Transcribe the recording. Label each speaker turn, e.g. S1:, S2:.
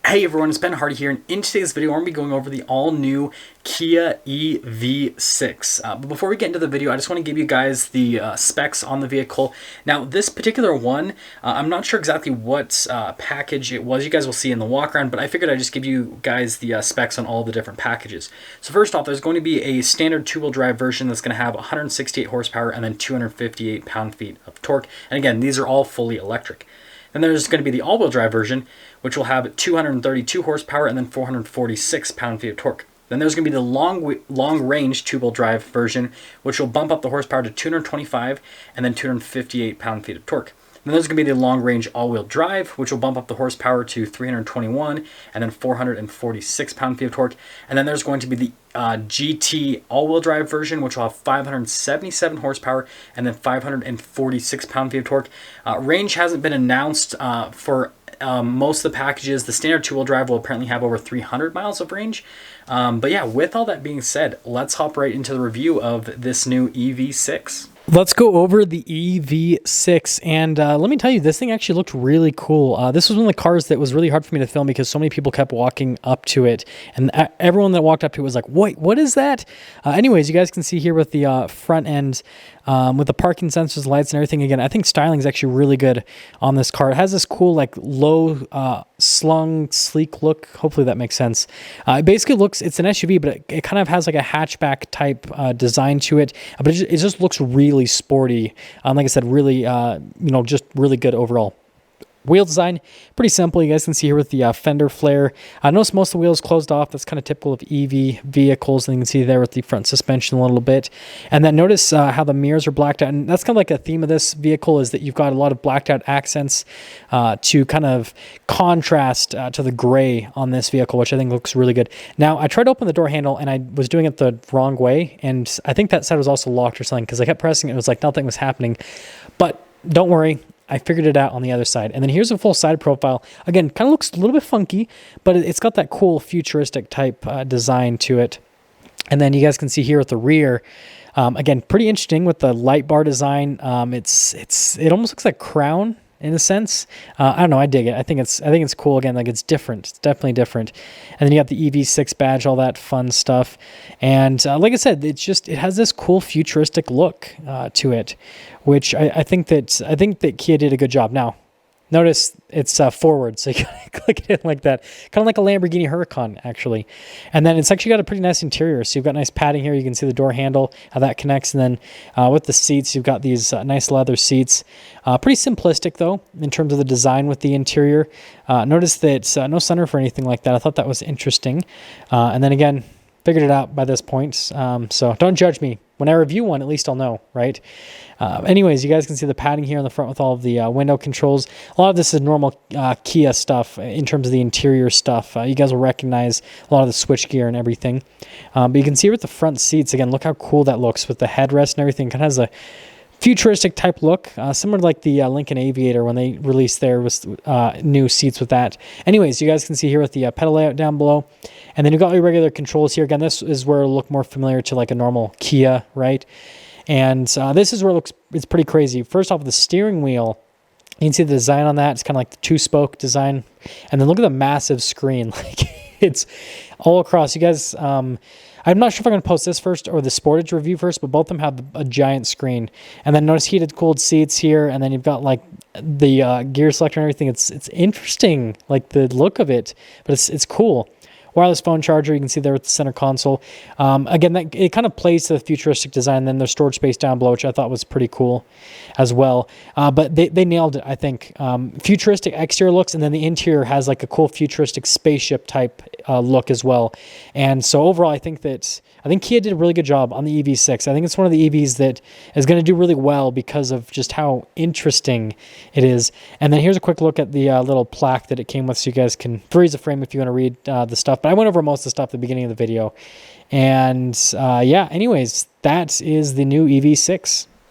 S1: Hey everyone, it's Ben Hardy here, and in today's video, we're going to be going over the all-new Kia EV6. But before we get into the video, I just want to give you guys the specs on the vehicle. Now, this particular one, I'm not sure exactly what package it was. You guys will see in the walk-around, but I figured I'd just give you guys the specs on all the different packages. So first off, there's going to be a standard two-wheel drive version that's going to have 168 horsepower and then 258 pound-feet of torque. And again, these are all fully electric. Then there's going to be the all-wheel drive version, which will have 232 horsepower and then 446 pound-feet of torque. Then there's going to be the long-range two-wheel drive version, which will bump up the horsepower to 225 and then 258 pound-feet of torque. Then there's going to be the long-range all-wheel drive, which will bump up the horsepower to 321 and then 446 pound-feet of torque. And then there's going to be the GT all-wheel drive version, which will have 577 horsepower and then 546 pound-feet of torque. Range hasn't been announced for most of the packages. The standard two-wheel drive will apparently have over 300 miles of range. But yeah, with all that being said, let's hop right into the review of this new EV6.
S2: Let's go over the EV6, and let me tell you, this thing actually looked really cool. This was one of the cars that was really hard for me to film because so many people kept walking up to it, and everyone that walked up to it was like, wait, what is that? Anyways, you guys can see here with the front end, with the parking sensors, lights, and everything. Again, I think styling is actually really good on this car. It has this cool, like, low, slung, sleek look. Hopefully that makes sense. It basically looks, it's an SUV, but it kind of has like a hatchback type design to it, but it just looks really sporty. Like I said, really, just really good overall. Wheel design, pretty simple. You guys can see here with the fender flare. I notice most of the wheels closed off. That's kind of typical of EV vehicles. And you can see there with the front suspension a little bit. And then notice how the mirrors are blacked out. And that's kind of like a theme of this vehicle, is that you've got a lot of blacked out accents to kind of contrast to the gray on this vehicle, which I think looks really good. Now, I tried to open the door handle and I was doing it the wrong way. And I think that side was also locked or something because I kept pressing it. It was like nothing was happening. But don't worry, I figured it out on the other side. And then here's a full side profile. Again, kind of looks a little bit funky, but it's got that cool futuristic type design to it. And then you guys can see here at the rear, again, pretty interesting with the light bar design. It almost looks like Crown in a sense. I don't know, I dig it. I think it's cool. Again, like, it's different. It's definitely different. And then you got the EV6 badge, all that fun stuff. And like I said, it has this cool futuristic look to it, which I think that Kia did a good job. Now, notice it's forward, so you gotta click it in like that, kind of like a Lamborghini Huracan, actually. And then it's actually got a pretty nice interior. So you've got nice padding here. You can see the door handle, how that connects. And then with the seats, you've got these nice leather seats. Pretty simplistic, though, in terms of the design with the interior. Notice that it's no sunroof or anything like that. I thought that was interesting. And then again, figured it out by this point. So don't judge me. When I review one, at least I'll know, right? Anyways, you guys can see the padding here on the front with all of the window controls. A lot of this is normal Kia stuff in terms of the interior stuff. You guys will recognize a lot of the switchgear and everything. But you can see with the front seats, again, look how cool that looks with the headrest and everything. Kind of has a futuristic type look, similar to like the Lincoln Aviator when they released their new seats with that. Anyways, you guys can see here with the pedal layout down below. And then you've got your regular controls here. Again, this is where it'll look more familiar to like a normal Kia, right? And this is where it's pretty crazy. First off, the steering wheel, you can see the design on that. It's kind of like the two-spoke design. And then look at the massive screen. Like, it's all across. You guys, I'm not sure if I'm going to post this first or the Sportage review first, but both of them have a giant screen. And then notice heated, cooled seats here. And then you've got like the gear selector and everything. It's interesting, like the look of it, but it's cool. Wireless phone charger, you can see there with the center console. Again, it kind of plays to the futuristic design. Then there's storage space down below, which I thought was pretty cool as well. But they nailed it, I think. Futuristic exterior looks, and then the interior has like a cool futuristic spaceship type look as well. And so overall, I think Kia did a really good job on the EV6. I think it's one of the EVs that is going to do really well because of just how interesting it is. And then here's a quick look at the little plaque that it came with, so you guys can freeze a frame if you want to read the stuff. But I went over most of the stuff at the beginning of the video. And yeah, anyways, that is the new EV6.